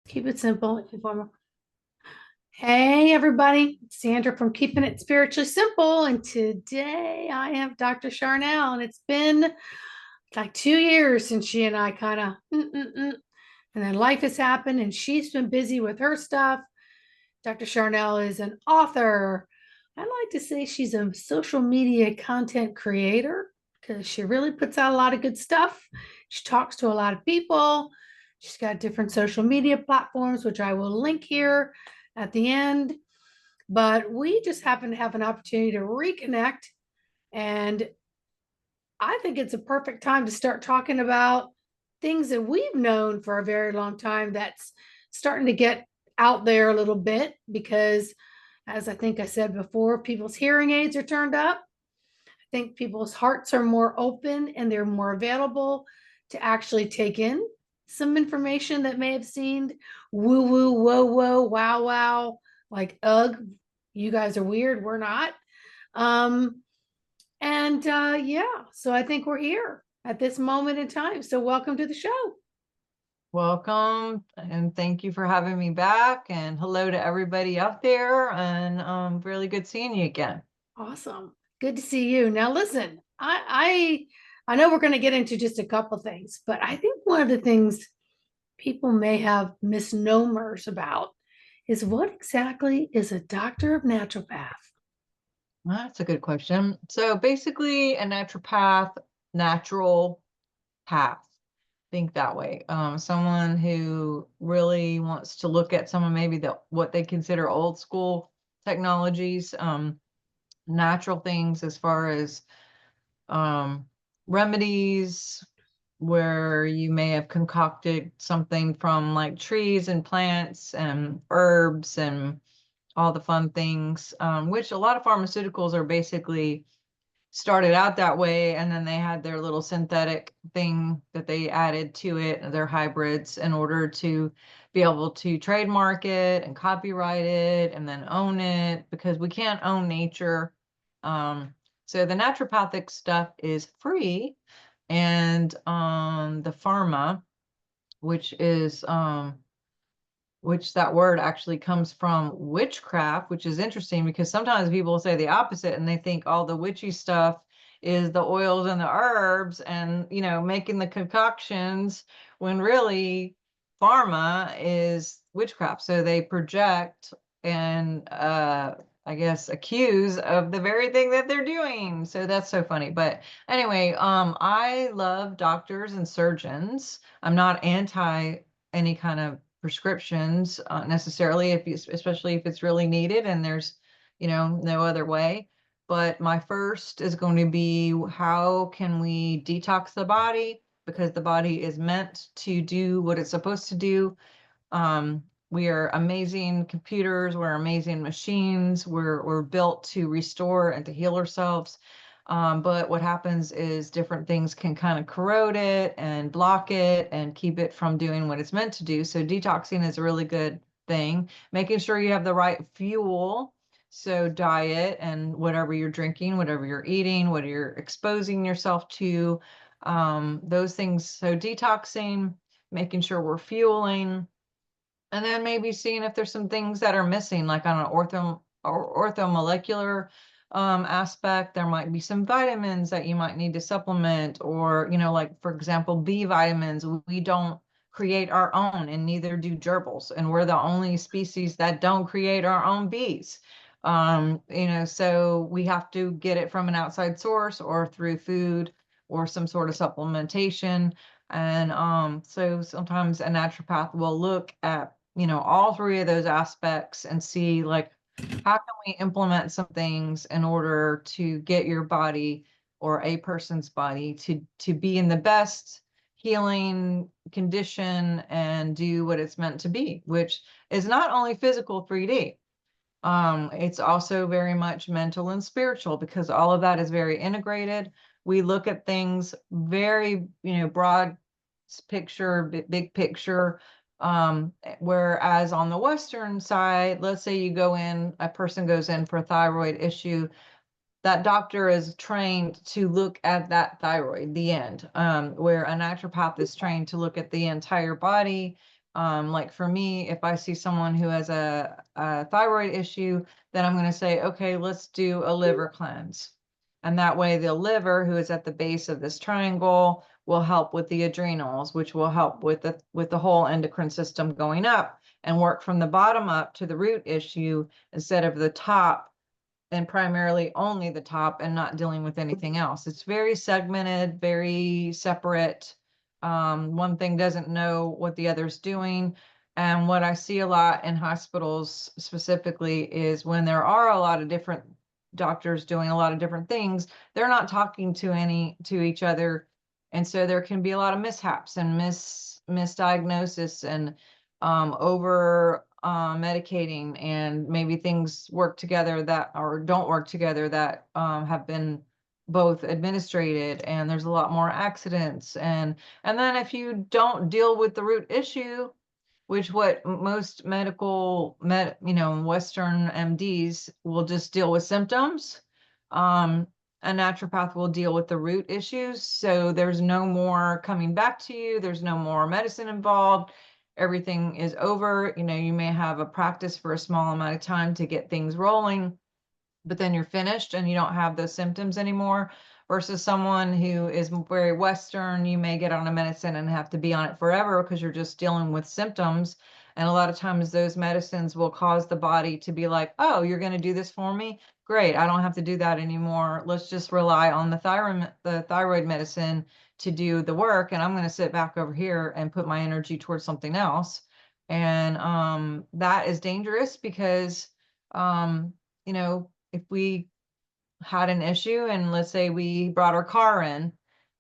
Keep it simple, informal. Hey, everybody. It's Sandra from Keeping It Spiritually Simple. And today I have Dr. Sharnael. And it's been like 2 years since she and I kind of, and then life has happened and she's been busy with her stuff. Dr. Sharnael is an author. I like to say she's a social media content creator because she really puts out a lot of good stuff. She talks to a lot of people. She's got different social media platforms, which I will link here at the end. But we just happen to have an opportunity to reconnect. And I think it's a perfect time to start talking about things that we've known for a very long time that's starting to get out there a little bit because, as I think I said before, people's hearing aids are turned up. I think people's hearts are more open and they're more available to actually take in some information that may have seemed woo woo, whoa, whoa, wow, wow, like, ugh, you guys are weird. We're not. Um, yeah, so I think we're here at this moment in time. So welcome to the show. Welcome and thank you for having me back. And hello to everybody out there. And really good seeing you again. Awesome. Good to see you. Now listen, I know we're going to get into just a couple things, but I think one of the things people may have misnomers about is what exactly is a doctor of naturopath? That's a good question. So basically, a naturopath, natural path. Think that way. Someone who really wants to look at some of maybe what they consider old school technologies, natural things as far as um, remedies where you may have concocted something from like trees and plants and herbs and all the fun things, which a lot of pharmaceuticals are basically started out that way. And then they had their little synthetic thing that they added to it, their hybrids, in order to be able to trademark it and copyright it and then own it because we can't own nature. So the naturopathic stuff is free, and the pharma, which is which that word actually comes from witchcraft, which is interesting because sometimes people say the opposite and they think all the witchy stuff is the oils and the herbs and making the concoctions, when really pharma is witchcraft. So they project and I guess accuse of the very thing that they're doing. So that's so funny. But anyway, I love doctors and surgeons. I'm not anti any kind of prescriptions necessarily, especially if it's really needed and there's no other way. But my first is going to be, how can we detox the body, because the body is meant to do what it's supposed to do. We are amazing computers, we're amazing machines, we're built to restore and to heal ourselves. But what happens is different things can kind of corrode it and block it and keep it from doing what it's meant to do. So detoxing is a really good thing. Making sure you have the right fuel. So diet and whatever you're drinking, whatever you're eating, what you're exposing yourself to, those things. So detoxing, making sure we're fueling, and then maybe seeing if there's some things that are missing, like on an orthomolecular aspect. There might be some vitamins that you might need to supplement, or like for example, B vitamins. We don't create our own, and neither do gerbils, and we're the only species that don't create our own bees. So we have to get it from an outside source or through food or some sort of supplementation. And so sometimes a naturopath will look at all three of those aspects and see, like, how can we implement some things in order to get your body, or a person's body, to be in the best healing condition and do what it's meant to be, which is not only physical 3D. It's also very much mental and spiritual, because all of that is very integrated. We look at things very, broad picture, big picture. Whereas on the Western side, let's say a person goes in for a thyroid issue, that doctor is trained to look at that thyroid, the end, where a naturopath is trained to look at the entire body, Like for me, if I see someone who has a thyroid issue, then I'm going to say, okay, let's do a liver cleanse. And that way the liver, who is at the base of this triangle, will help with the adrenals, which will help with the whole endocrine system going up, and work from the bottom up to the root issue instead of the top, and primarily only the top, and not dealing with anything else. It's very segmented, very separate. One thing doesn't know what the other's doing. And what I see a lot in hospitals specifically is when there are a lot of different doctors doing a lot of different things, they're not talking to each other. And so there can be a lot of mishaps and misdiagnosis, and over medicating, and maybe things work together that, or don't work together, that have been both administrated, and there's a lot more accidents. And then if you don't deal with the root issue, which what most Western MDs will just deal with symptoms, um, a naturopath will deal with the root issues. So there's no more coming back to you. There's no more medicine involved. Everything is over. You may have a practice for a small amount of time to get things rolling, but then you're finished and you don't have those symptoms anymore. Versus someone who is very Western, you may get on a medicine and have to be on it forever because you're just dealing with symptoms. And a lot of times those medicines will cause the body to be like, oh, you're going to do this for me? Great. I don't have to do that anymore. Let's just rely on the thyroid medicine to do the work. And I'm going to sit back over here and put my energy towards something else. And that is dangerous because, if we had an issue, and let's say we brought our car in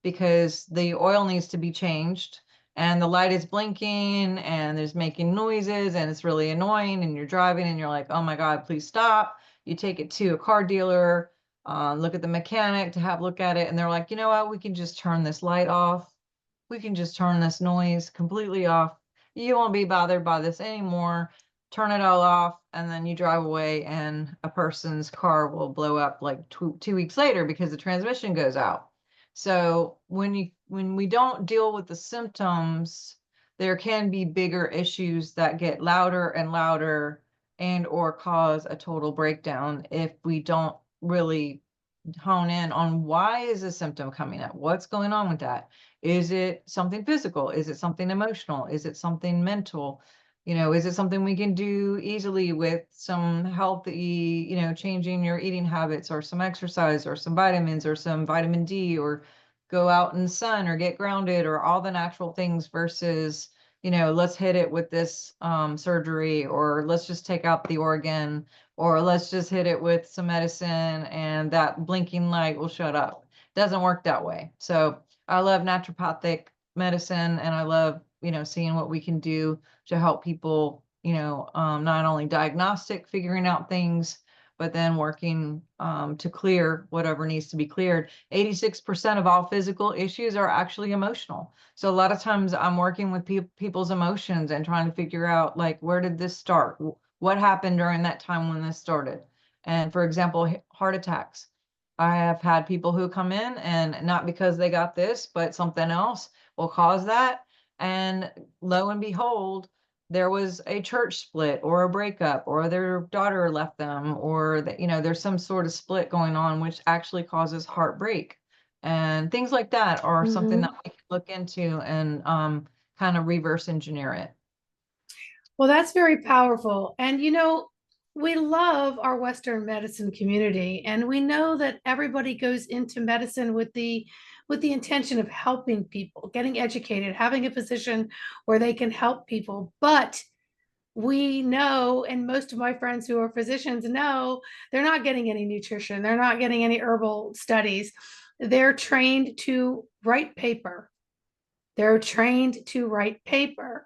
because the oil needs to be changed, and the light is blinking and there's making noises and it's really annoying, and you're driving and you're like, oh my God, please stop. You take it to a car dealer, look at the mechanic to have a look at it. And they're like, you know what, we can just turn this light off. We can just turn this noise completely off. You won't be bothered by this anymore. Turn it all off, and then you drive away, and a person's car will blow up like 2 weeks later because the transmission goes out. So when we don't deal with the symptoms, there can be bigger issues that get louder and louder, and or cause a total breakdown if we don't really hone in on why is a symptom coming up? What's going on with that? Is it something physical? Is it something emotional? Is it something mental? Is it something we can do easily with some healthy, changing your eating habits, or some exercise, or some vitamins, or some vitamin D, or go out in the sun, or get grounded, or all the natural things, versus, let's hit it with this surgery, or let's just take out the organ, or let's just hit it with some medicine and that blinking light will shut up. Doesn't work that way. So I love naturopathic medicine, and I love, seeing what we can do to help people, not only diagnostic, figuring out things, but then working to clear whatever needs to be cleared. 86% of all physical issues are actually emotional. So a lot of times I'm working with people's emotions and trying to figure out, like, where did this start? What happened during that time when this started? And for example, heart attacks. I have had people who come in, and not because they got this, but something else will cause that. And lo and behold, there was a church split, or a breakup, or their daughter left them, or that, there's some sort of split going on, which actually causes heartbreak. And things like that are something that we can look into and kind of reverse engineer it. Well, that's very powerful. And we love our Western medicine community, and we know that everybody goes into medicine with the intention of helping people, getting educated, having a position where they can help people. But we know, and most of my friends who are physicians know, they're not getting any nutrition, they're not getting any herbal studies. They're trained to write paper. They're trained to write paper.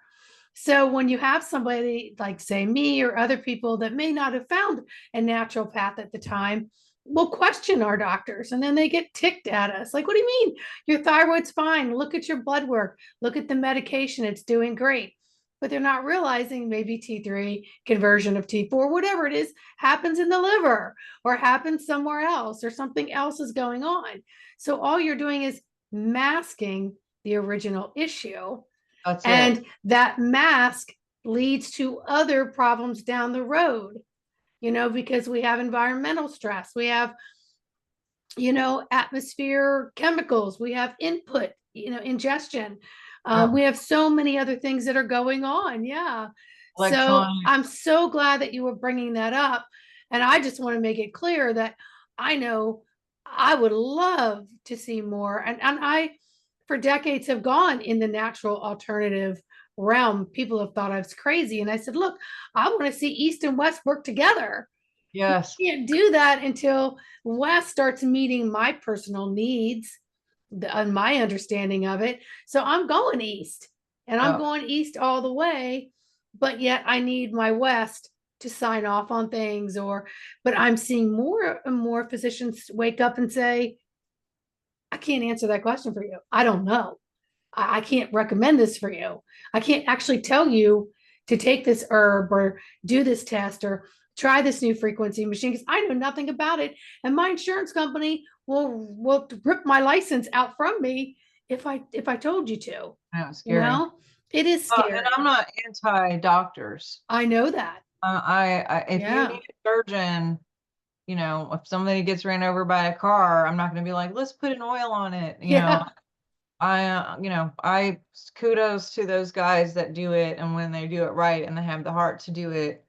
So when you have somebody like, say, me or other people that may not have found a naturopath at the time, we'll question our doctors, and then they get ticked at us. Like, what do you mean? Your thyroid's fine. Look at your blood work. Look at the medication. It's doing great. But they're not realizing maybe T3 conversion of T4, whatever it is, happens in the liver or happens somewhere else, or something else is going on. So all you're doing is masking the original issue. That's it. And that mask leads to other problems down the road, because we have environmental stress, we have, atmosphere chemicals, we have input, ingestion. Yeah. We have so many other things that are going on. Yeah. So I'm Electronics. so glad that you were bringing that up. And I just want to make it clear that I know I would love to see more. And I, for decades, have gone in the natural alternative realm. People have thought I was crazy. And I said, look, I want to see East and West work together. Yes. Can't do that until West starts meeting my personal needs and my understanding of it. So I'm going East, and I'm Yeah. going East all the way, but yet I need my West to sign off on things. But I'm seeing more and more physicians wake up and say, I can't answer that question for you. I don't know. I can't recommend this for you. I can't actually tell you to take this herb or do this test or try this new frequency machine because I know nothing about it. And my insurance company will rip my license out from me if I told you to. Yeah, it's You scary. know, it is And I'm scary. not anti-doctors. I know that. If you Yeah. need a surgeon, if somebody gets ran over by a car, I'm not going to be like, let's put an oil on it. Yeah. I kudos to those guys that do it. And when they do it right and they have the heart to do it,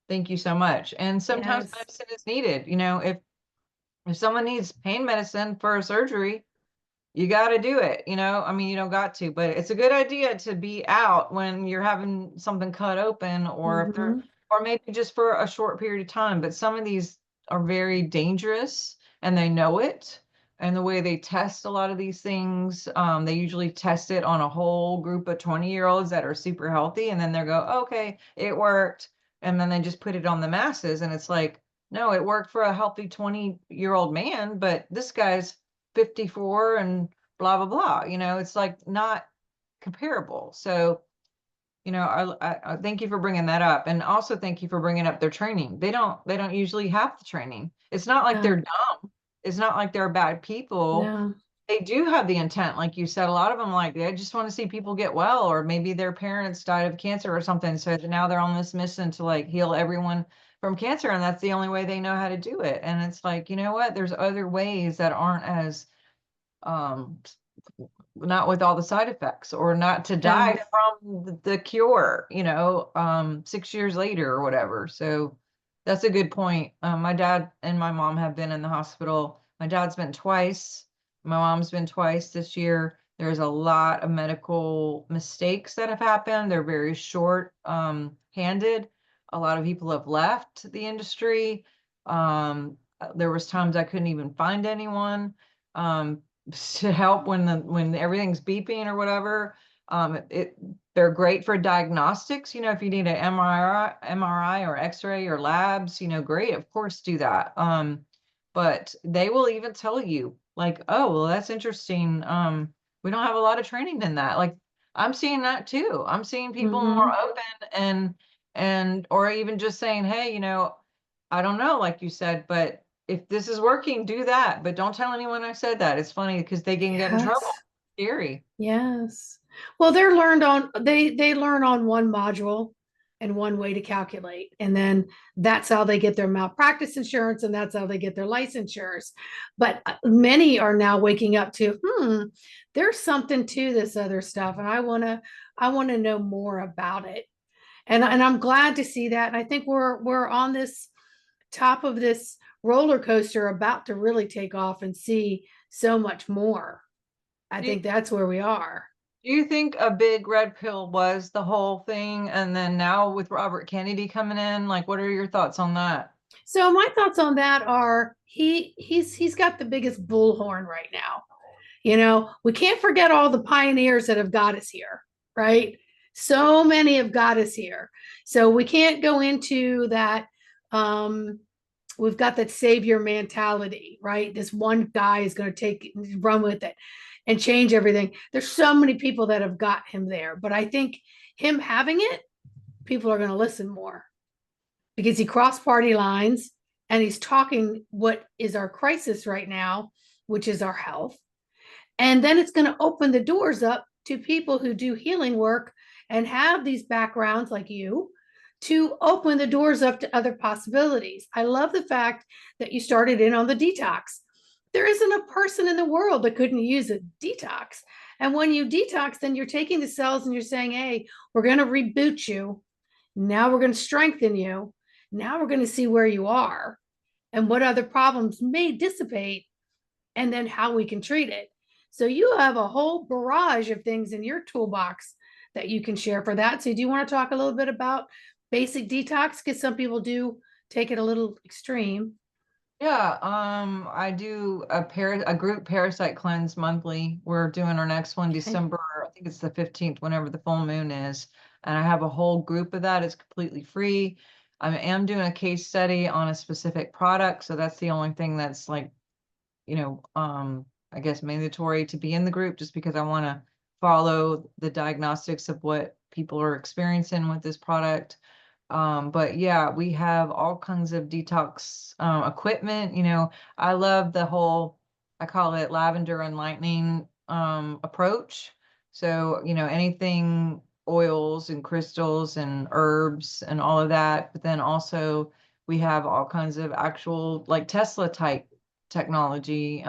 thank you so much. And sometimes Yes. medicine is needed. If someone needs pain medicine for a surgery, you got to do it. I mean, you don't got to, but it's a good idea to be out when you're having something cut open, or if they're, Mm-hmm. or maybe just for a short period of time. But some of these are very dangerous and they know it. And the way they test a lot of these things, they usually test it on a whole group of 20-year-olds that are super healthy. And then they go, okay, it worked. And then they just put it on the masses. And it's like, no, it worked for a healthy 20-year-old man, but this guy's 54 and blah blah blah. It's like not comparable. So I thank you for bringing that up, and also thank you for bringing up their training. They don't usually have the training. It's not like they're No, dumb. It's not like they're bad people. no. They do have the intent, like you said. A lot of them, like, they just want to see people get well, or maybe their parents died of cancer or something, so now they're on this mission to like heal everyone from cancer, and that's the only way they know how to do it. And it's like, you know what, there's other ways that aren't as um not with all the side effects, or not to Yeah. die from the cure, 6 years later or whatever. So that's a good point. My dad and my mom have been in the hospital. My dad's been twice. My mom's been twice this year. There's a lot of medical mistakes that have happened. They're very short handed. A lot of people have left the industry. There was times I couldn't even find anyone. Um, to help when everything's beeping or whatever. They're great for diagnostics. If you need an MRI or X-ray or labs, great, of course, do that. But they will even tell you, like, oh, well, that's interesting. We don't have a lot of training in that. Like, I'm seeing that too. I'm seeing people Mm-hmm. more open, and or even just saying, hey, I don't know, like you said, but if this is working, do that. But don't tell anyone I said that. It's funny because they can get in trouble. Yes. Scary. Yes. Well, they learn on one module and one way to calculate. And then that's how they get their malpractice insurance, and that's how they get their licensures. But many are now waking up to, there's something to this other stuff. And I want to know more about it. And I'm glad to see that. And I think we're on this top of this roller coaster about to really take off and see so much more. I Do you, think that's where we are. do you think a big red pill was the whole thing? And then now with Robert Kennedy coming in, like, what are your thoughts on that? So my thoughts on that are he's got the biggest bullhorn right now. We can't forget all the pioneers that have got us here, right? So many have got us here. So we can't go into that. We've got that savior mentality, right? This one guy is going to run with it and change everything. There's so many people that have got him there, but I think him having it, people are going to listen more because he crossed party lines and he's talking what is our crisis right now, which is our health. And then it's going to open the doors up to people who do healing work and have these backgrounds like you to open the doors up to other possibilities. I love the fact that you started in on the detox. There isn't a person in the world that couldn't use a detox. And when you detox, then you're taking the cells and you're saying, hey, we're going to reboot you. Now we're going to strengthen you. Now we're going to see where you are and what other problems may dissipate and then how we can treat it. So you have a whole barrage of things in your toolbox that you can share for that. So do you want to talk a little bit about basic detox? Because some people do take it a little extreme. Yeah, I do a group parasite cleanse monthly. We're doing our next one Okay. December, I think it's the 15th, whenever the full moon is. And I have a whole group of that. It's completely free. I am doing a case study on a specific product, so that's the only thing that's like, I guess mandatory to be in the group, just because I want to follow the diagnostics of what people are experiencing with this product. But yeah, we have all kinds of detox equipment. I love the whole, I call it lavender and lightning approach. So, anything oils and crystals and herbs and all of that. But then also we have all kinds of actual like Tesla type technology.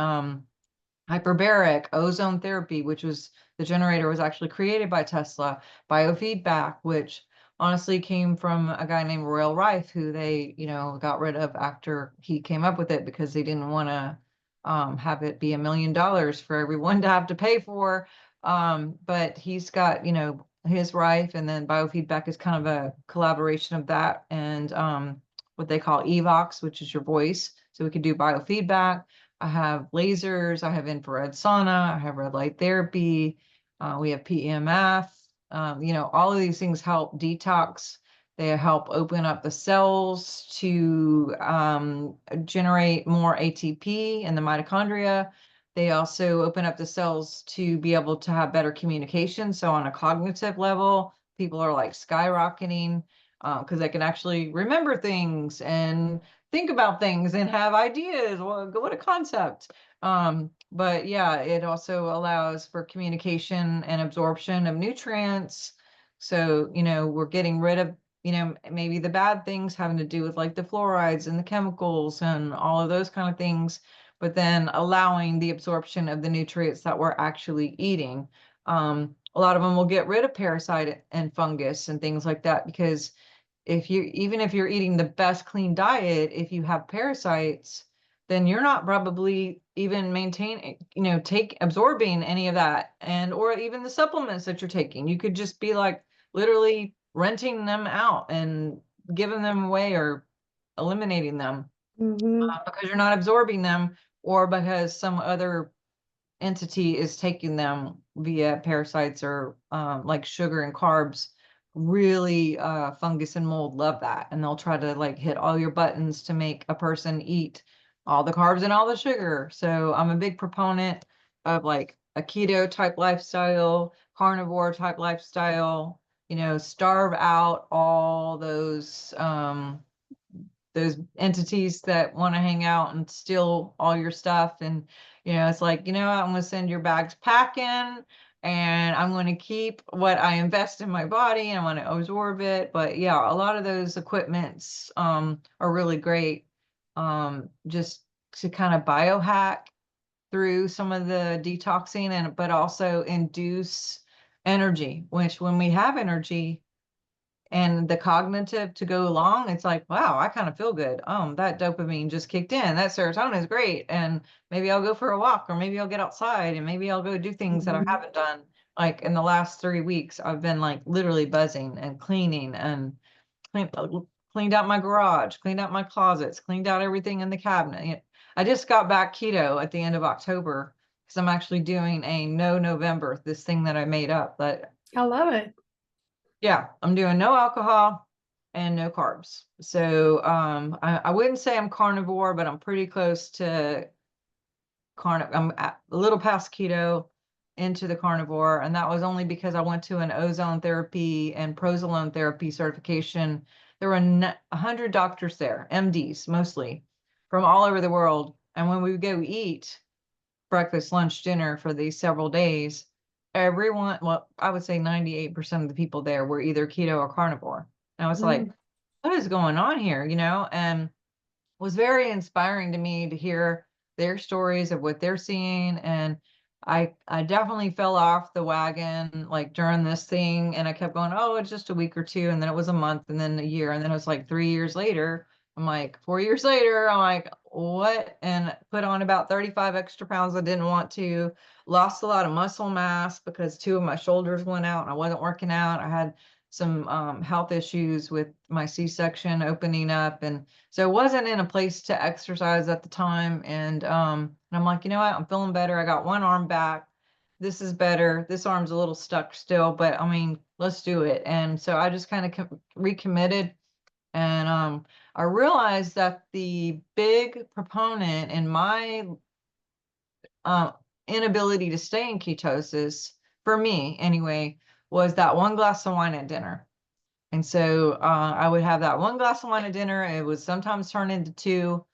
Hyperbaric, ozone therapy, which was the generator was actually created by Tesla, biofeedback, which honestly came from a guy named Royal Rife, who they, got rid of after he came up with it because they didn't want to have it be $1 million for everyone to have to pay for. But he's got, his Rife, and then biofeedback is kind of a collaboration of that and what they call Evox, which is your voice. So we could do biofeedback. I have lasers, I have infrared sauna, I have red light therapy, we have PEMF. All of these things help detox. They help open up the cells to generate more ATP in the mitochondria. They also open up the cells to be able to have better communication. So on a cognitive level, people are like skyrocketing because they can actually remember things and think about things and have ideas. Well, what a concept. But yeah, it also allows for communication and absorption of nutrients. So, we're getting rid of, maybe the bad things having to do with like the fluorides and the chemicals and all of those kind of things, but then allowing the absorption of the nutrients that we're actually eating. A lot of them will get rid of parasite and fungus and things like that, because even if you're eating the best clean diet, if you have parasites, then you're not probably even maintaining, take absorbing any of that, and or even the supplements that you're taking. You could just be like literally renting them out and giving them away or eliminating them Mm-hmm. because you're not absorbing them, or because some other entity is taking them via parasites or like sugar and carbs. Really, fungus and mold love that, and they'll try to like hit all your buttons to make a person eat all the carbs and all the sugar. So I'm a big proponent of like a keto type lifestyle, carnivore type lifestyle, starve out all those entities that want to hang out and steal all your stuff. And, it's like, I'm going to send your bags packing, and I'm going to keep what I invest in my body and I want to absorb it. But yeah, a lot of those equipments are really great just to kind of biohack through some of the detoxing, and but also induce energy, which when we have energy and the cognitive to go along, it's like, wow, I kind of feel good. That dopamine just kicked in. That serotonin is great. And maybe I'll go for a walk, or maybe I'll get outside, and maybe I'll go do things that I Mm-hmm. haven't done. Like in the last 3 weeks, I've been like literally buzzing and cleaning and clean, cleaned out my garage, cleaned out my closets, cleaned out everything in the cabinet. I just got back keto at the end of October because I'm actually doing a no November, this thing that I made up. But I love it. yeah, I'm doing no alcohol and no carbs. So I wouldn't say I'm carnivore, but I'm pretty close to I'm a little past keto into the carnivore. And that was only because I went to an ozone therapy and prozolone therapy certification. There were 100 doctors there, MDs mostly, from all over the world. And when we would go eat breakfast, lunch, dinner for these several days, everyone, well, I would say 98% of the people there were either keto or carnivore. And I was like, Mm, what is going on here? And was very inspiring to me to hear their stories of what they're seeing. And I definitely fell off the wagon like during this thing, and I kept going, oh, it's just a week or two, and then it was a month, and then a year, and then it was like 3 years later. I'm like, 4 years later, I'm like, what? And put on about 35 extra pounds I didn't want to, lost a lot of muscle mass because two of my shoulders went out and I wasn't working out. I had some health issues with my C-section opening up, and so I wasn't in a place to exercise at the time. And I'm like, you know what? I'm feeling better. I got one arm back. This is better. This arm's a little stuck still, but I mean, let's do it. And so I just kind of recommitted. And I realized that the big proponent in my uh, inability to stay in ketosis, for me anyway, was that one glass of wine at dinner. And so I would have that one glass of wine at dinner. It would sometimes turn into two,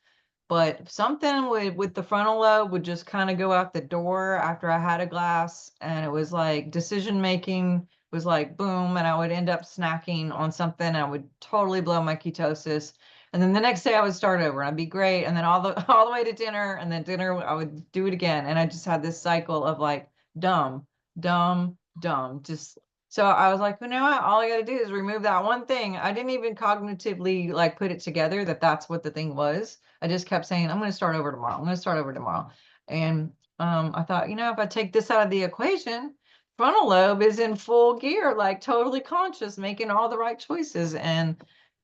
but something with the frontal lobe would just kind of go out the door after I had a glass. And it was like decision making was like boom. And I would end up snacking on something. And I would totally blow my ketosis. And then the next day I would start over and I'd be great. And then all the way to dinner, and then dinner, I would do it again. And I just had this cycle of like dumb, dumb, dumb, just so I was like, you know what? All I got to do is remove that one thing. I didn't even cognitively like put it together that that's what the thing was. I just kept saying, I'm going to start over tomorrow. I'm going to start over tomorrow. And I thought, if I take this out of the equation, frontal lobe is in full gear, like totally conscious, making all the right choices. And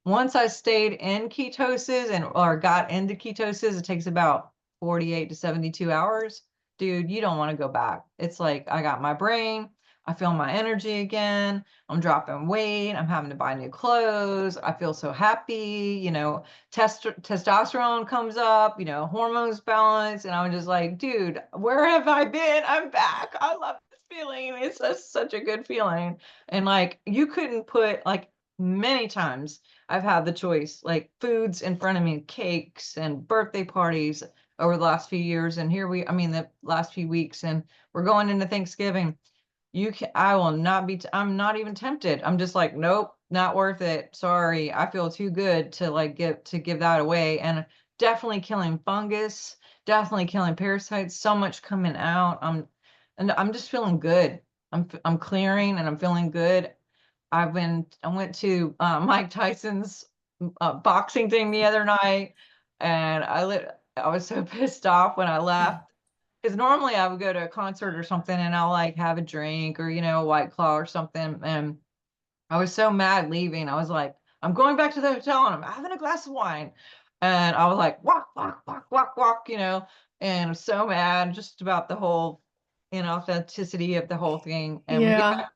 once I stayed in ketosis or got into ketosis, it takes about 48 to 72 hours. Dude, you don't want to go back. It's like I got my brain. I feel my energy again. I'm dropping weight. I'm having to buy new clothes. I feel so happy. Testosterone comes up, hormones balance. And I'm just like, dude, where have I been? I'm back. I love this feeling. It's such a good feeling. And like, you couldn't put like many times I've had the choice, like foods in front of me, cakes and birthday parties over the last few years. And the last few weeks, and we're going into Thanksgiving. I will not be, I'm not even tempted. I'm just like, nope, not worth it. Sorry. I feel too good to like give that away. And definitely killing fungus, definitely killing parasites, so much coming out. And I'm just feeling good. I'm clearing and I'm feeling good. I went to Mike Tyson's boxing thing the other night, and I was so pissed off when I left, because normally I would go to a concert or something and I'll like have a drink or, a White Claw or something. And I was so mad leaving. I was like, I'm going back to the hotel and I'm having a glass of wine. And I was like, walk, walk, walk, walk, walk, and I'm so mad just about the whole inauthenticity of the whole thing. And yeah.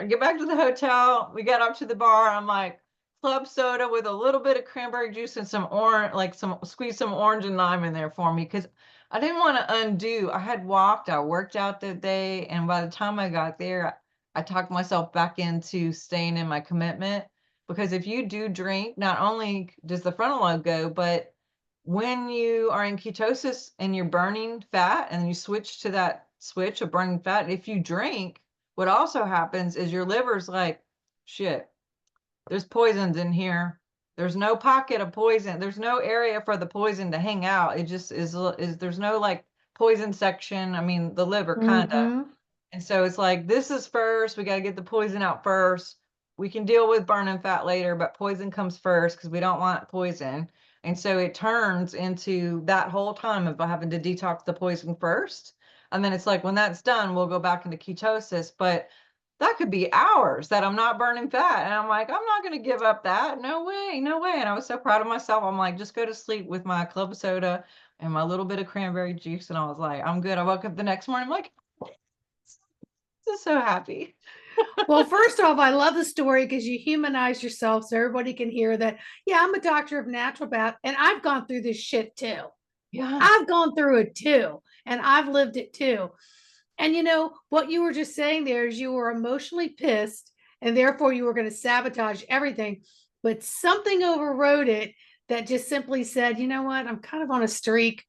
get back to the hotel. We got up to the bar. I'm like, club soda with a little bit of cranberry juice and some orange, like squeeze some orange and lime in there for me. Cause I didn't want to undo. I worked out that day. And by the time I got there, I talked myself back into staying in my commitment. Because if you do drink, not only does the frontal lobe go, but when you are in ketosis and you're burning fat and you switch to that switch of burning fat, if you drink, what also happens is your liver's like, shit, there's poisons in here. There's no pocket of poison. There's no area for the poison to hang out. It just is there's no like poison section. I mean, the liver kind of. Mm-hmm. And so it's like, this is first. We got to get the poison out first. We can deal with burning fat later, but poison comes first because we don't want poison. And so it turns into that whole time of having to detox the poison first. And then it's like, when that's done, we'll go back into ketosis. But that could be hours that I'm not burning fat. And I'm like, I'm not going to give up that. No way, no way. And I was so proud of myself. I'm like, just go to sleep with my club soda and my little bit of cranberry juice. And I was like, I'm good. I woke up the next morning. I'm like, just so happy. Well, first off, I love the story because you humanize yourself so everybody can hear that. Yeah, I'm a doctor of naturopath and I've gone through this shit too. Yeah. I've gone through it too, and I've lived it too. And what you were just saying there is you were emotionally pissed and therefore you were going to sabotage everything. But something overrode it that just simply said, you know what? I'm kind of on a streak.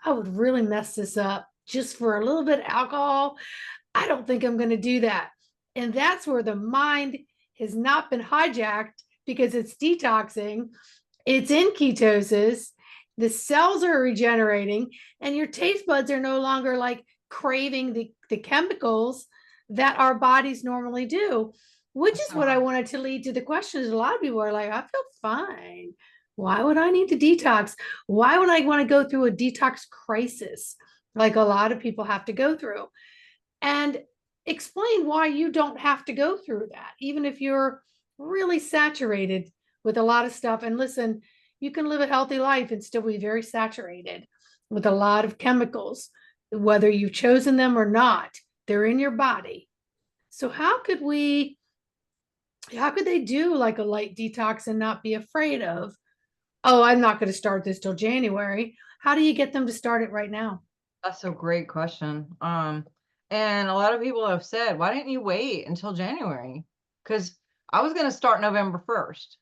I would really mess this up just for a little bit of alcohol. I don't think I'm going to do that. And that's where the mind has not been hijacked because it's detoxing, it's in ketosis, the cells are regenerating, and your taste buds are no longer like craving the chemicals that our bodies normally do, which is So what I wanted to lead to the questions. A lot of people are like, I feel fine. Why would I need to detox? Why would I want to go through a detox crisis like a lot of people have to go through? And explain why you don't have to go through that, even if you're really saturated with a lot of stuff. And listen, you can live a healthy life and still be very saturated with a lot of chemicals, whether you've chosen them or not, they're in your body. So how could they do like a light detox and not be afraid of, oh, I'm not going to start this till January? How do you get them to start it right now? that's a great question. And a lot of people have said, why didn't you wait until January? Because I was going to start November 1st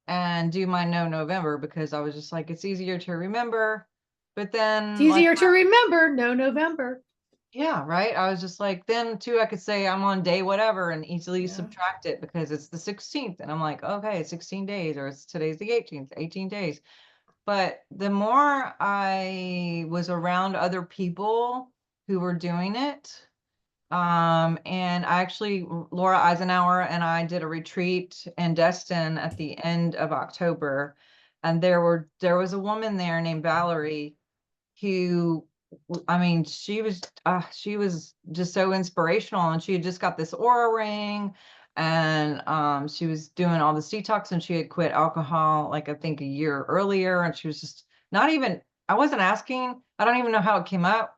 and do my no November because I was just like, it's easier to remember. But It's then, like, easier to remember, no November. yeah, right. I was just like, then too, I could say I'm on day whatever and easily Yeah. subtract it because it's the 16th. And I'm like, okay, it's 16 days, or it's today's the 18th, 18 days. But the more I was around other people who were doing it, and I actually, Laura Eisenhower and I did a retreat in Destin at the end of October, and there was a woman there named Valerie who, I mean, she was just so inspirational, and she had just got this aura ring, and she was doing all this detox, and she had quit alcohol like I think a year earlier, and she was just not even, I wasn't asking, I don't even know how it came up.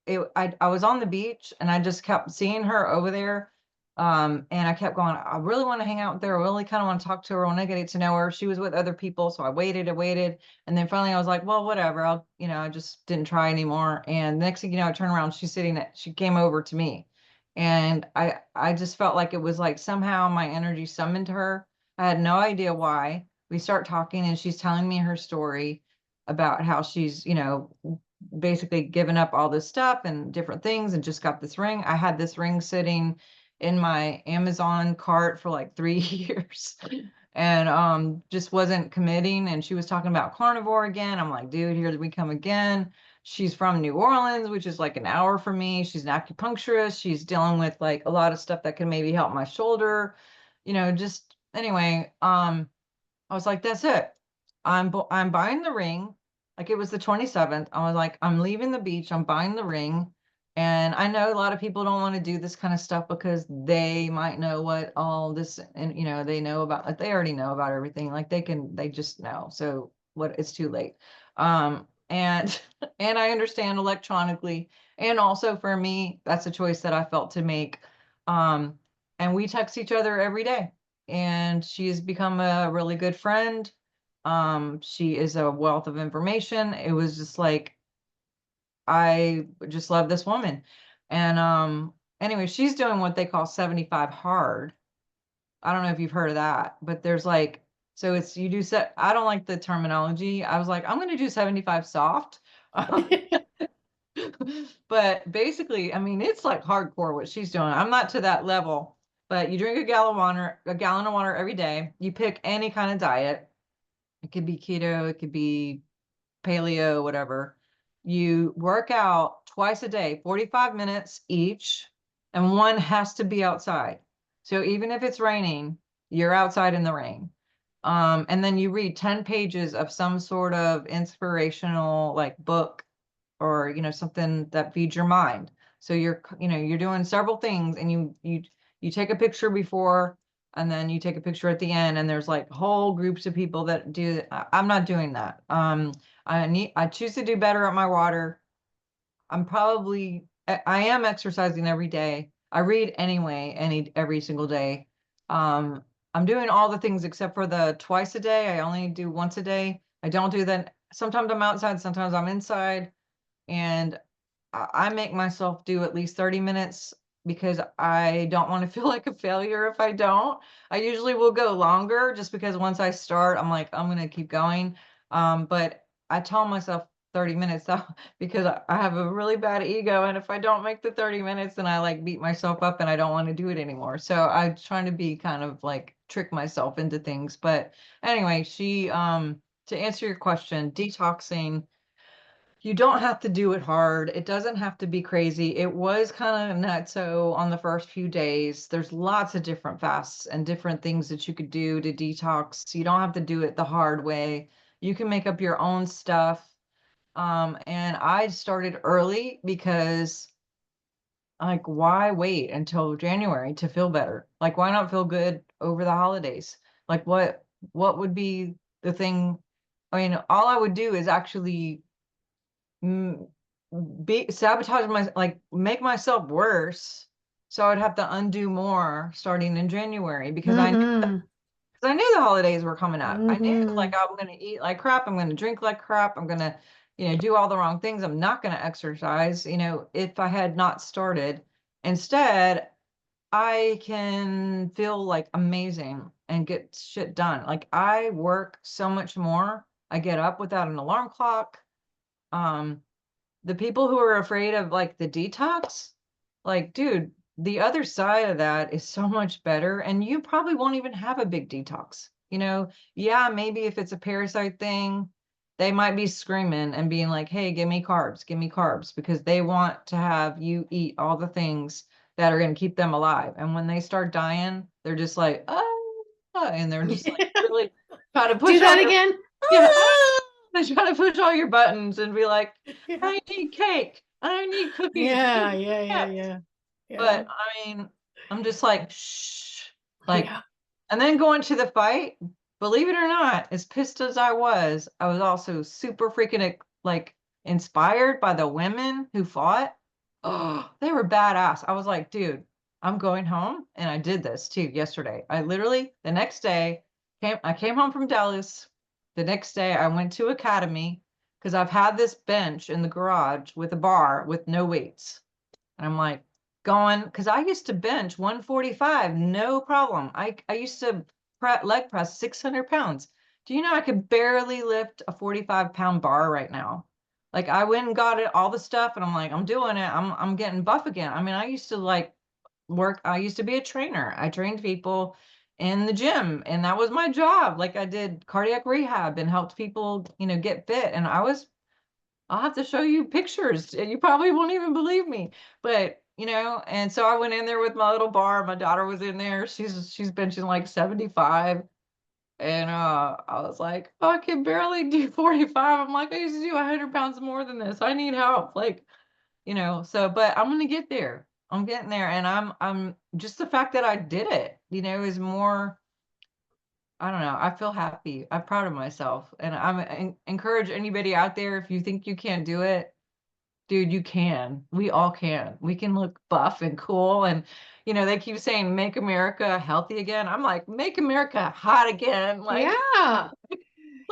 I was on the beach and I just kept seeing her over there. And I kept going, I really want to hang out with her. I really kind of want to talk to her. I want to get to know her. She was with other people. So I waited. And then finally I was like, well, whatever. I just didn't try anymore. And next thing you know, I turned around, she came over to me. And I just felt like it was like somehow my energy summoned her. I had no idea why. We start talking and she's telling me her story about how she's, basically given up all this stuff and different things and just got this ring. I had this ring sitting in my Amazon cart for like 3 years and just wasn't committing. And she was talking about carnivore again. I'm like, dude, here we come again. She's from New Orleans, which is like an hour from me. She's an acupuncturist. She's dealing with like a lot of stuff that can maybe help my shoulder, just anyway. I was like, that's it. I'm buying the ring. Like it was the 27th. I was like, I'm leaving the beach. I'm buying the ring. And I know a lot of people don't want to do this kind of stuff because they might know what all this, and they know about, like they already know about everything. Like they just know. So what, it's too late. And and I understand electronically. And also for me, that's a choice that I felt to make. Um, and we text each other every day, and she's become a really good friend. She is a wealth of information. It was just like, I just love this woman. And anyway, she's doing what they call 75 hard. I don't know if you've heard of that, but there's like, so it's, you do set, I don't like the terminology. I was like, I'm going to do 75 soft. But basically, I mean, it's like hardcore what she's doing. I'm not to that level, but you drink a gallon of water every day. You pick any kind of diet. It could be keto, it could be paleo, whatever. You work out twice a day, 45 minutes each, and one has to be outside. So even if it's raining, you're outside in the rain. And then you read 10 pages of some sort of inspirational like book, or something that feeds your mind. So you're doing several things, and you take a picture before, and then you take a picture at the end, and there's like whole groups of people that do. I'm not doing that. I choose to do better at my water. I am exercising every day. I read anyway, every single day. um I'm doing all the things except for the twice a day. I only do once a day. I don't do that. Sometimes I'm outside, sometimes I'm inside. And I make myself do at least 30 minutes because I don't want to feel like a failure if I don't. I usually will go longer just because once I start, I'm like, I'm going to keep going. But I tell myself 30 minutes because I have a really bad ego. And if I don't make the 30 minutes, then I like beat myself up and I don't want to do it anymore. So I'm trying to be kind of like trick myself into things. But anyway, to answer your question, detoxing, you don't have to do it hard. It doesn't have to be crazy. It was kind of nuts. So on the first few days, there's lots of different fasts and different things that you could do to detox. You don't have to do it the hard way. You can make up your own stuff. And I started early because like, why wait until January to feel better? Like, why not feel good over the holidays? Like, what would be the thing? I mean, all I would do is actually mm, be sabotage my, like, make myself worse. So I'd have to undo more starting in January because Mm-hmm. I knew the holidays were coming up. I knew Mm-hmm. like I'm going to eat like crap. I'm going to drink like crap. I'm going to, do all the wrong things. I'm not going to exercise, if I had not started. Instead, I can feel like amazing and get shit done. Like I work so much more. I get up without an alarm clock. Um, the people who are afraid of like the detox, like, dude, the other side of that is so much better. And you probably won't even have a big detox. Yeah, maybe if it's a parasite thing, they might be screaming and being like, hey, give me carbs, because they want to have you eat all the things that are going to keep them alive. And when they start dying, they're just like, oh, and they're just like really trying to Do push all that your, again. yeah, they try to push all your buttons and be like, Yeah. I need cake. I need cookies. I Yeah. need Yeah. Yeah. snacks. Yeah. Yeah. But I mean, I'm just like, shh. Like, Yeah. and then going to the fight, believe it or not, as pissed as I was also super freaking like inspired by the women who fought. Oh, they were badass. I was like, dude, I'm going home. And I did this too yesterday. I literally, the next day, I came home from Dallas. The next day, I went to Academy because I've had this bench in the garage with a bar with no weights. And I'm like, going, because I used to bench 145, no problem. I used to leg press 600 pounds. Do you know I could barely lift a 45-pound bar right now? Like I went and got it, all the stuff, and I'm like, I'm doing it. I'm getting buff again. I mean, I used to like I used to be a trainer. I trained people in the gym, and that was my job. Like I did cardiac rehab and helped people, get fit. And I'll have to show you pictures and you probably won't even believe me. But, and so I went in there with my little bar. My daughter was in there. She's benching like 75. And I was like, oh, I can barely do 45. I'm like, I used to do 100 pounds more than this. I need help. Like, so but I'm gonna get there. I'm getting there. And I'm just the fact that I did it, is more. I don't know. I feel happy. I'm proud of myself. And encourage anybody out there, if you think you can't do it, dude, you can. We all can. We can look buff and cool. And, they keep saying, make America healthy again. I'm like, make America hot again. Like, Yeah.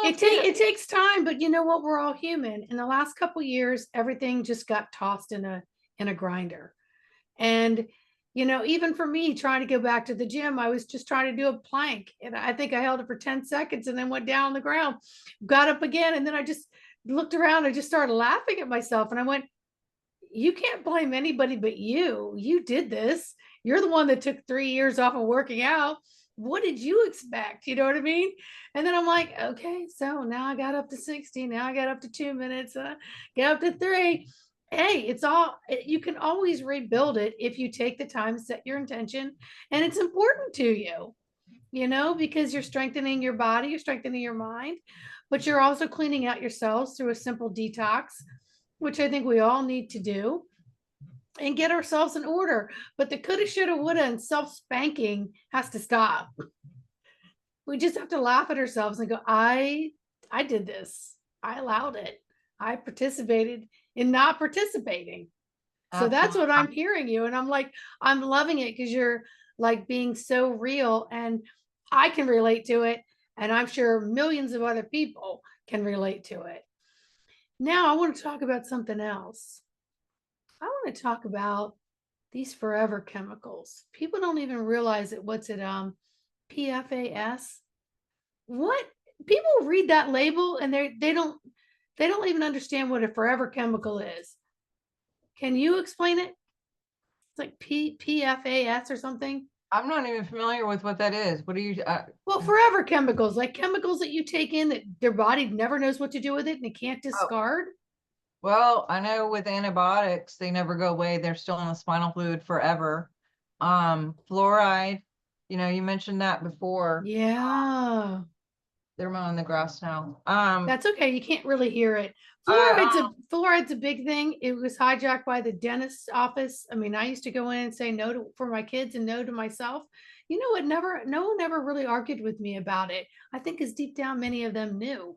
let's get It it. takes time, but you know what? We're all human. In the last couple years, everything just got tossed in a grinder. And even for me trying to go back to the gym, I was just trying to do a plank, and I think I held it for 10 seconds and then went down on the ground, got up again, and then I just looked around and just started laughing at myself. And I went, you can't blame anybody but you. You did this. You're the one that took 3 years off of working out. What did you expect? You know what I mean? And then I'm like, okay, so now I got up to 60. Now I got up to 2 minutes. Got up to three. Hey, you can always rebuild it if you take the time to set your intention. And it's important to you, because you're strengthening your body, you're strengthening your mind, but you're also cleaning out your cells through a simple detox, which I think we all need to do and get ourselves in order. But the coulda, shoulda, woulda, and self spanking has to stop. We just have to laugh at ourselves and go, I did this. I allowed it. I participated in not participating. So that's what Absolutely. I'm hearing you. And I'm like, I'm loving it because you're like being so real, and I can relate to it. And I'm sure millions of other people can relate to it. Now I want to talk about something else. I want to talk about these forever chemicals. People don't even realize it. What's it? PFAS. What, people read that label and they don't They don't even understand what a forever chemical is. Can you explain it? It's like PFAS or something. I'm not even familiar with what that is. What do you? Well, forever chemicals, like chemicals that you take in that their body never knows what to do with it and it can't Oh, discard. well, I know with antibiotics, they never go away. They're still in the spinal fluid forever. Fluoride, you mentioned that before. Yeah. They're mowing the grass now. That's okay. You can't really hear it. I, Fluoride's a big thing. It was hijacked by the dentist's office. I mean, I used to go in and say no to for my kids and no to myself. You know, no one ever really argued with me about it. I think because deep down many of them knew.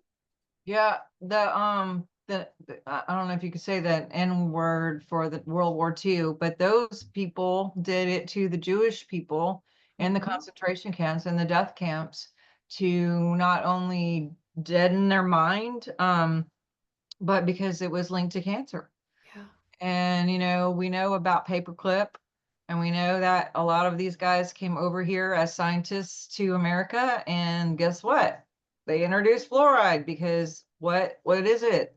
yeah, I don't know if you could say that N word for the World War II, but those people did it to the Jewish people in the Mhm. concentration camps and the death camps to not only deaden their mind, but because it was linked to cancer. Yeah. And, we know about paperclip, and we know that a lot of these guys came over here as scientists to America. And guess what? They introduced fluoride because what is it?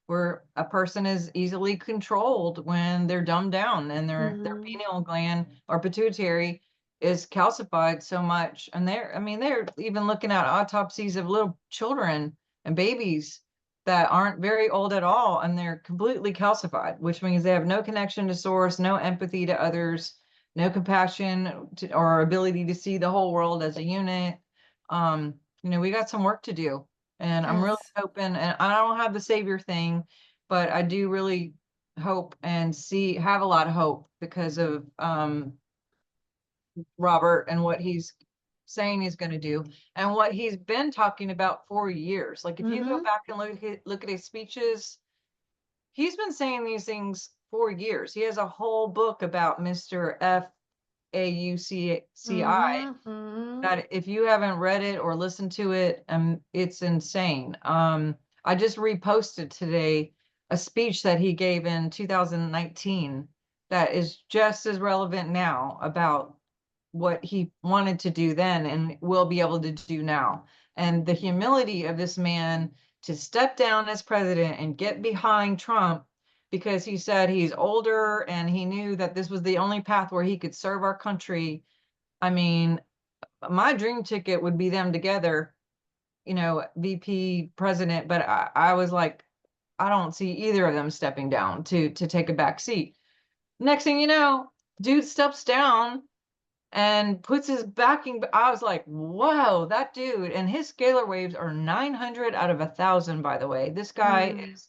Where a person is easily controlled when they're dumbed down and their Hmm. pineal gland or pituitary is calcified so much. And they're even looking at autopsies of little children and babies that aren't very old at all, and they're completely calcified, which means they have no connection to source, no empathy to others, no compassion or ability to see the whole world as a unit. We got some work to do, and I'm really Yes. hoping, and I don't have the savior thing, but I do really hope and have a lot of hope because of Robert and what he's saying he's going to do and what he's been talking about for years. Like if you go Hmm. back and look at his speeches, he's been saying these things for years. He has a whole book about Mr. FAUCCI Hmm. Hmm. that if you haven't read it or listened to it, it's insane. I just reposted today a speech that he gave in 2019 that is just as relevant now about what he wanted to do then and will be able to do now. And the humility of this man to step down as president and get behind Trump because he said he's older and he knew that this was the only path where he could serve our country. I mean, my dream ticket would be them together, VP president, but I was like, I don't see either of them stepping down to take a back seat. Next thing you know, dude steps down and puts his backing. I was like, whoa, that dude. And his scalar waves are 900 out of 1,000, by the way. This guy Hmm. is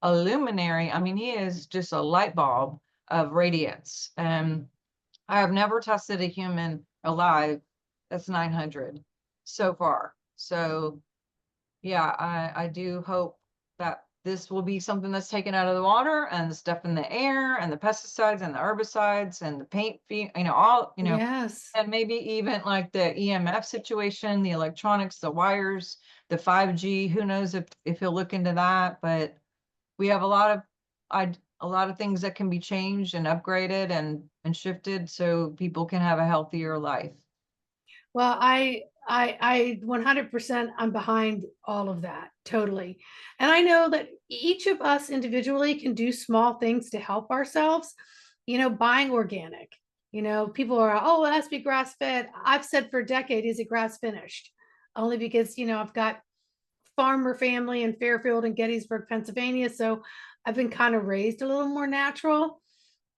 a luminary. I mean, he is just a light bulb of radiance. And I have never tested a human alive that's 900 so far. So yeah, I do hope that this will be something that's taken out of the water and the stuff in the air and the pesticides and the herbicides and the paint, all, Yes. and maybe even like the EMF situation, the electronics, the wires, the 5G, who knows if he'll look into that, but we have a lot of things that can be changed and upgraded and shifted so people can have a healthier life. Well, I 100% I'm behind all of that totally. And I know that each of us individually can do small things to help ourselves. Buying organic. People are, oh, it has to be grass fed. I've said for a decade, is it grass finished? Only because, I've got farmer family in Fairfield and Gettysburg, Pennsylvania. So I've been kind of raised a little more natural.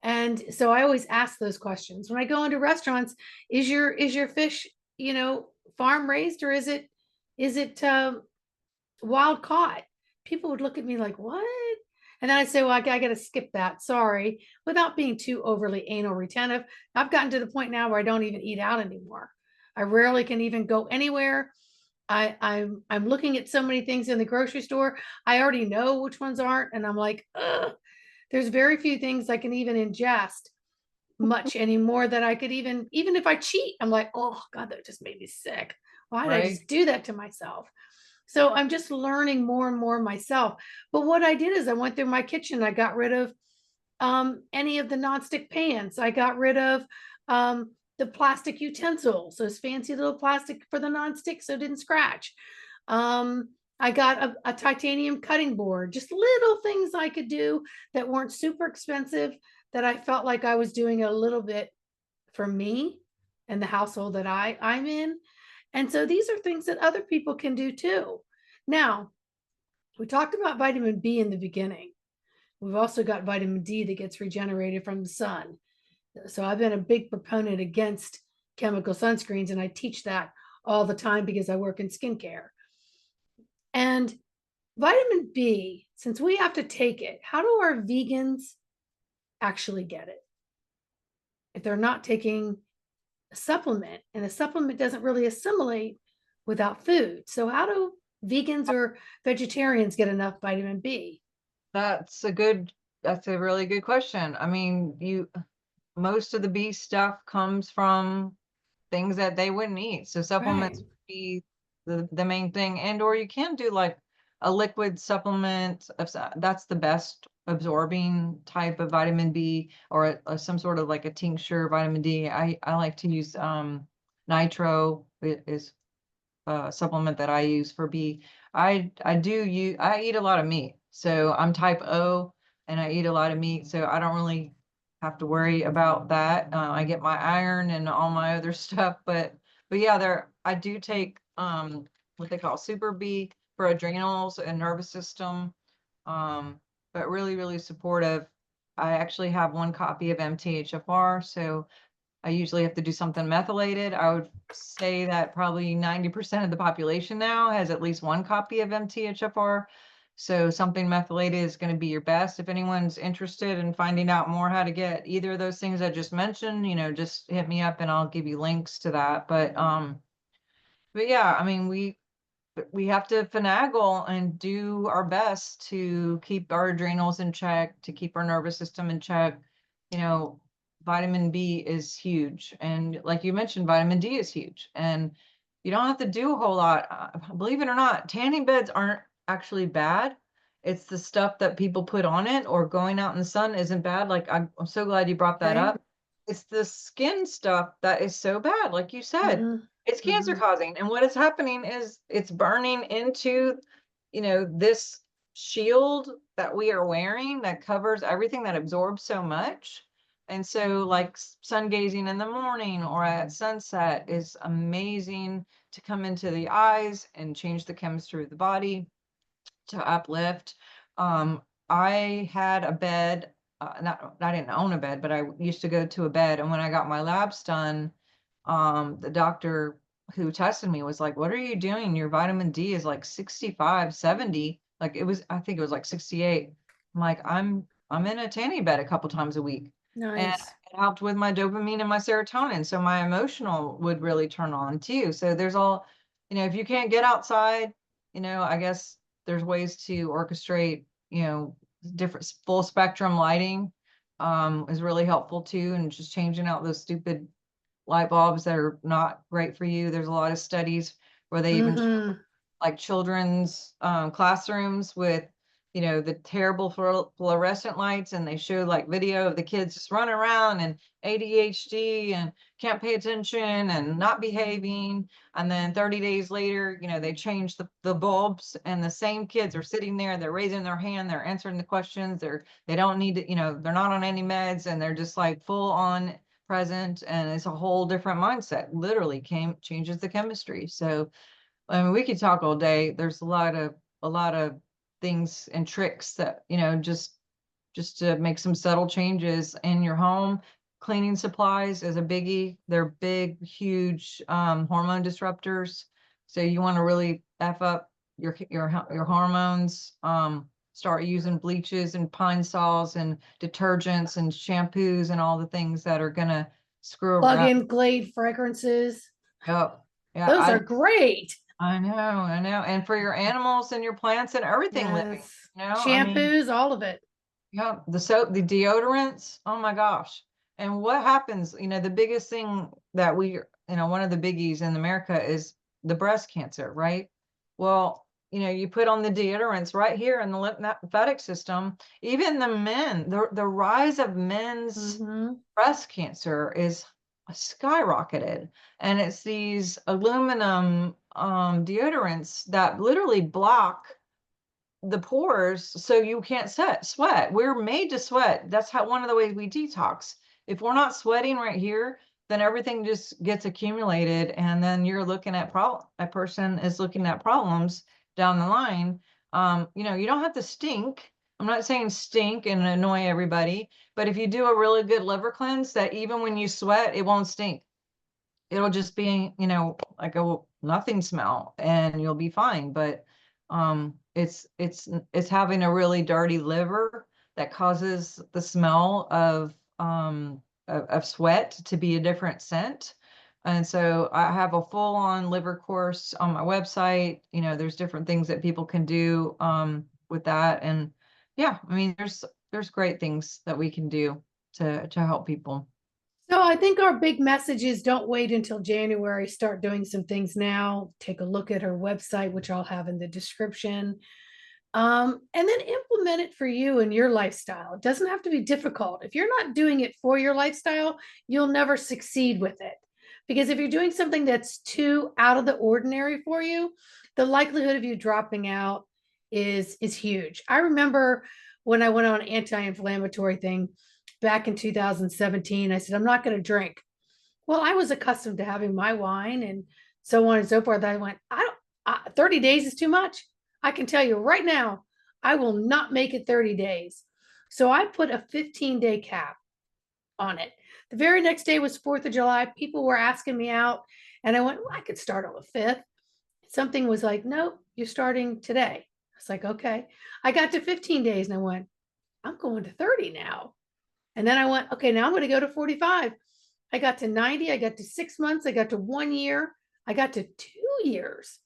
And so I always ask those questions when I go into restaurants. Is your fish, you know, farm raised, or is it wild caught? People would look at me like, what? And then I say, well, I got to skip that. Sorry, without being too overly anal retentive. I've gotten to the point now where I don't even eat out anymore. I rarely can even go anywhere. I'm looking at so many things in the grocery store. I already know which ones aren't, and I'm like, ugh. There's very few things I can even ingest much anymore that I could even if I cheat, I'm like, oh God, that just made me sick. Why did I Right. just do that to myself? So I'm just learning more and more myself. But what I did is I went through my kitchen. I got rid of any of the nonstick pans. I got rid of the plastic utensils, those fancy little plastic for the nonstick so it didn't scratch. I got a titanium cutting board, just little things I could do that weren't super expensive, that I felt like I was doing a little bit for me and the household that I'm in. And so these are things that other people can do too. Now, we talked about vitamin B in the beginning. We've also got vitamin D that gets regenerated from the sun. So I've been a big proponent against chemical sunscreens, and I teach that all the time because I work in skincare. And vitamin B, since we have to take it, how do our vegans actually get it if they're not taking a supplement? And a supplement doesn't really assimilate without food. So, how do vegans or vegetarians get enough vitamin B? That's a really good question. I mean, most of the B stuff comes from things that they wouldn't eat. So supplements Right. would be the main thing. And or you can do like a liquid supplement that's the best absorbing type of vitamin B, or some sort of like a tincture vitamin D. I like to use nitro is a supplement that I use for B. I eat a lot of meat. So I'm type O and I eat a lot of meat. So I don't really have to worry about that. I get my iron and all my other stuff, but yeah, I do take what they call super B for adrenals and nervous system. Um, but really, really supportive. I actually have one copy of MTHFR, so I usually have to do something methylated. I would say that probably 90% of the population now has at least one copy of MTHFR. So something methylated is going to be your best. If anyone's interested in finding out more how to get either of those things I just mentioned, just hit me up and I'll give you links to that. But yeah, I mean, we have to finagle and do our best to keep our adrenals in check, to keep our nervous system in check. You know, vitamin B is huge. And like you mentioned, vitamin D is huge. And you don't have to do a whole lot. Believe it or not, tanning beds aren't actually bad. It's the stuff that people put on it, or going out in the sun isn't bad. Like I'm so glad you brought that Okay. up. It's the skin stuff that is so bad, like you said. Mm-hmm. It's cancer Mm-hmm. causing. And what is happening is it's burning into, this shield that we are wearing that covers everything, that absorbs so much. And so like sun gazing in the morning or at sunset is amazing to come into the eyes and change the chemistry of the body, to uplift. Um, I had a bed, not I didn't own a bed, but I used to go to a bed. And when I got my labs done, the doctor who tested me was like, "What are you doing? Your vitamin D is like 65, 70." Like I think it was like 68. I'm like, I'm in a tanning bed a couple times a week. And Nice. it helped with my dopamine and my serotonin. So my emotional would really turn on too. So there's all, if you can't get outside, I guess there's ways to orchestrate, different full spectrum lighting is really helpful too. And just changing out those stupid light bulbs that are not great for you. There's a lot of studies where they even show Mm-hmm. like children's classrooms with, the terrible fluorescent lights, and they show like video of the kids just running around and ADHD and can't pay attention and not behaving. And then 30 days later, they change the bulbs, and the same kids are sitting there, they're raising their hand, they're answering the questions, they don't need to, they're not on any meds, and they're just like full on present, and it's a whole different mindset. Literally changes the chemistry. So I mean, we could talk all day. There's a lot of things and tricks that, just to make some subtle changes in your home. Cleaning supplies is a biggie. They're big, huge hormone disruptors. So you want to really F up your hormones. Start using bleaches and pine sols and detergents and shampoos and all the things that are gonna screw Plug around. in Glade fragrances. Yep. Yeah, Those are great. I know, I know. And for your animals and your plants and everything living, Yes. I mean, Shampoos, all of it. yeah, the soap, the deodorants, oh my gosh. And what happens, the biggest thing that one of the biggies in America is the breast cancer, right? Well, you put on the deodorants right here in the lymphatic system. Even the men, the rise of men's Mm-hmm. breast cancer is skyrocketed, and it's these aluminum deodorants that literally block the pores so you can't sweat. We're made to sweat. That's how one of the ways we detox. If we're not sweating right here, then everything just gets accumulated, and then you're looking at a person is looking at problems down the line. You know, you don't have to stink. I'm not saying stink and annoy everybody, but if you do a really good liver cleanse, that even when you sweat, it won't stink. It'll just be, you know, like a nothing smell, and you'll be fine. But it's having a really dirty liver that causes the smell of sweat to be a different scent. And so I have a full-on liver course on my website. You know, there's different things that people can do with that. And yeah, I mean, there's great things that we can do to help people. So I think our big message is don't wait until January. Start doing some things now. Take a look at her website, which I'll have in the description. And then implement it for you and your lifestyle. It doesn't have to be difficult. If you're not doing it for your lifestyle, you'll never succeed with it. Because if you're doing something that's too out of the ordinary for you, the likelihood of you dropping out is huge. I remember when I went on an anti-inflammatory thing back in 2017, I said, I'm not going to drink. Well, I was accustomed to having my wine and so on and so forth. I went, 30 days is too much. I can tell you right now, I will not make it 30 days. So I put a 15-day cap on it. The very next day was 4th of July. People were asking me out, and I went, well, I could start on the 5th. Something was like, nope, you're starting today. I was like, okay. I got to 15 days and I went, I'm going to 30 now. And then I went, okay, now I'm going to go to 45. I got to 90. I got to 6 months. I got to 1 year. I got to 2 years.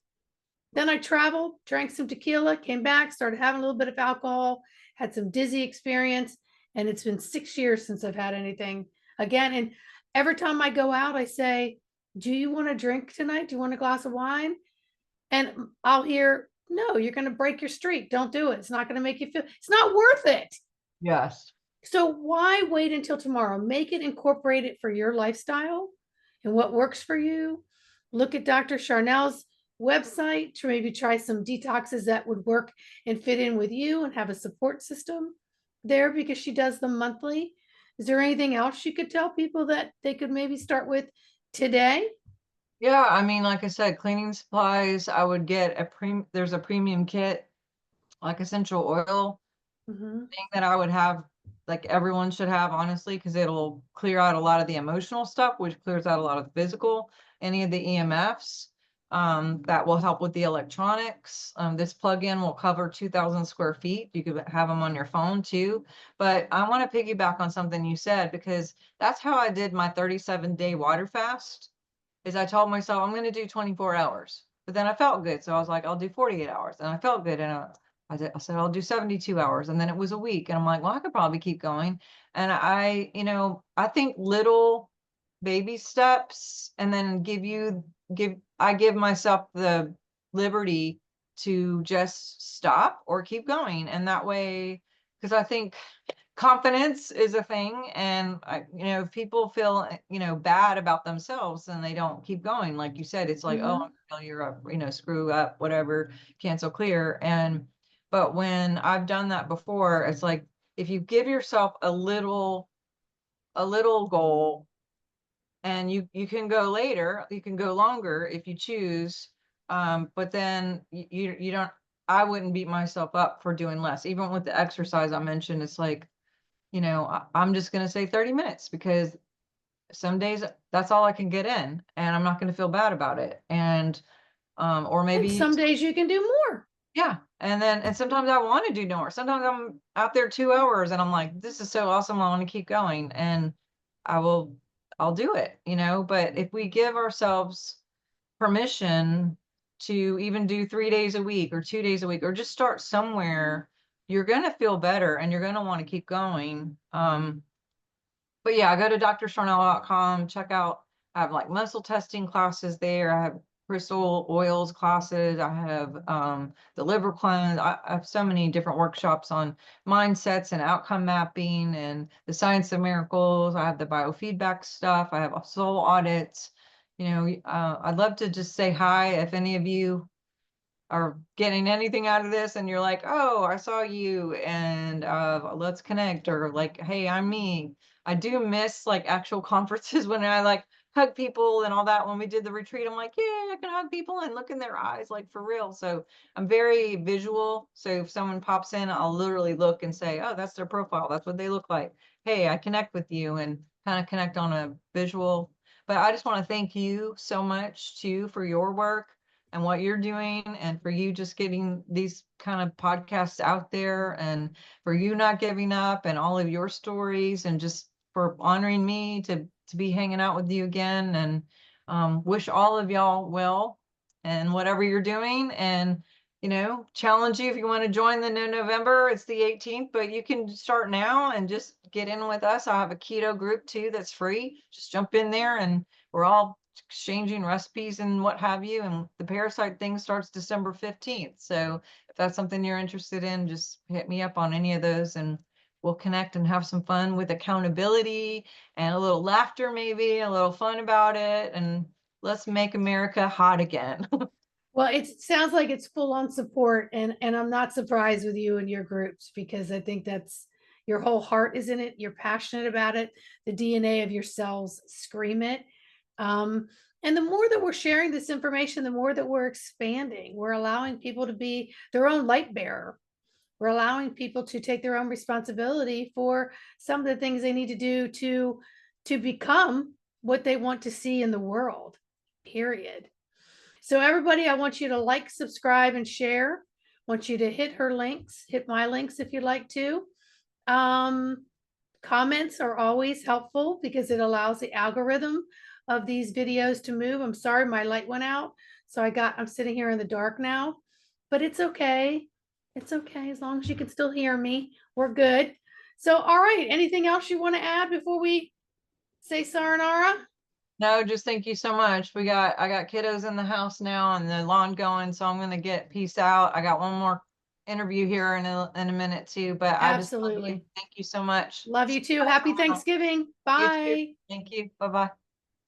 Then I traveled, drank some tequila, came back, started having a little bit of alcohol, had some dizzy experience. And it's been 6 years since I've had anything again. And every time I go out, I say, do you want to drink tonight? Do you want a glass of wine? And I'll hear, no, you're going to break your streak. Don't do it. It's not going to make you feel, it's not worth it. Yes. So why wait until tomorrow? Make it, incorporate it for your lifestyle and what works for you. Look at Dr. Sharnael's website to maybe try some detoxes that would work and fit in with you and have a support system there because she does them monthly. Is there anything else you could tell people that they could maybe start with today? Yeah, I mean, like I said, cleaning supplies, I would get there's a premium kit, like essential oil Mm-hmm. thing that I would have, like everyone should have, honestly, because it'll clear out a lot of the emotional stuff, which clears out a lot of the physical, any of the EMFs. That will help with the electronics. This plug-in will cover 2,000 square feet. You could have them on your phone too. But I want to piggyback on something you said, because that's how I did my 37-day water fast. Is I told myself I'm going to do 24 hours, but then I felt good. So I was like, I'll do 48 hours, and I felt good. And I said, I'll do 72 hours. And then it was a week. And I'm like, well, I could probably keep going. And you know, I think little baby steps, and then I give myself the liberty to just stop or keep going. And that way, because I think confidence is a thing, and you know, if people feel, you know, bad about themselves and they don't keep going, like you said, it's like, oh, Mm-hmm. I'm a failure, of, you know, screw up, whatever, cancel, clear. And but when I've done that before, it's like, if you give yourself a little goal, and you can go later, you can go longer if you choose, but then you don't, I wouldn't beat myself up for doing less. Even with the exercise I mentioned, it's like, you know, I'm just going to say 30 minutes, because some days that's all I can get in, and I'm not going to feel bad about it. And, or And maybe, some days you can do more. yeah. And sometimes I want to do more. Sometimes I'm out there 2 hours and I'm like, this is so awesome. I want to keep going, and I will, I'll do it, you know. But if we give ourselves permission to even do 3 days a week or 2 days a week, or just start somewhere, you're going to feel better and you're going to want to keep going. But yeah, go to drsharnel.com, check out, I have like muscle testing classes there. I have crystal oils classes. I have the liver cleanse. I have so many different workshops on mindsets and outcome mapping and the science of miracles. I have the biofeedback stuff. I have soul audits. I'd love to just say hi if any of you are getting anything out of this and you're like, oh, I saw you and let's connect, or like, hey, I'm me. I do miss like actual conferences when I like hug people and all that. When we did the retreat, I'm like, yeah, I can hug people and look in their eyes, like for real. So I'm very visual. So if someone pops in, I'll literally look and say, oh, that's their profile. That's what they look like. Hey, I connect with you, and kind of connect on a visual. But I just want to thank you so much too for your work and what you're doing, and for you just getting these kind of podcasts out there, and for you not giving up, and all of your stories, and just for honoring me to be hanging out with you again. And wish all of y'all well and whatever you're doing. And challenge you, if you want to join the new November, it's the 18th, but you can start now and just get in with us. I have a keto group too that's free. Just jump in there, and we're all exchanging recipes and what have you. And the parasite thing starts December 15th. So if that's something you're interested in, just hit me up on any of those, and we'll connect and have some fun with accountability and a little laughter, maybe a little fun about it. And let's make America hot again. Well, it sounds like it's full on support, and I'm not surprised with you and your groups, because I think that's your whole heart is in it. You're passionate about it. The DNA of your cells scream it. And the more that we're sharing this information, the more that we're expanding. We're allowing people to be their own light bearer. We're allowing people to take their own responsibility for some of the things they need to do to become what they want to see in the world. Period. So everybody, I want you to like, subscribe, and share. I want you to hit her links, hit my links if you'd like to. Comments are always helpful because it allows the algorithm of these videos to move. I'm sorry, my light went out. So I'm sitting here in the dark now, but it's okay. It's okay. As long as you can still hear me, we're good. So, all right. Anything else you want to add before we say sayonara? No, just thank you so much. I got kiddos in the house now and the lawn going, so I'm gonna get peace out. I got one more interview here in a minute too, but I just love you. Absolutely. Thank you so much. Love you too. Happy Thanksgiving. You too. Bye. Thank you. Bye-bye.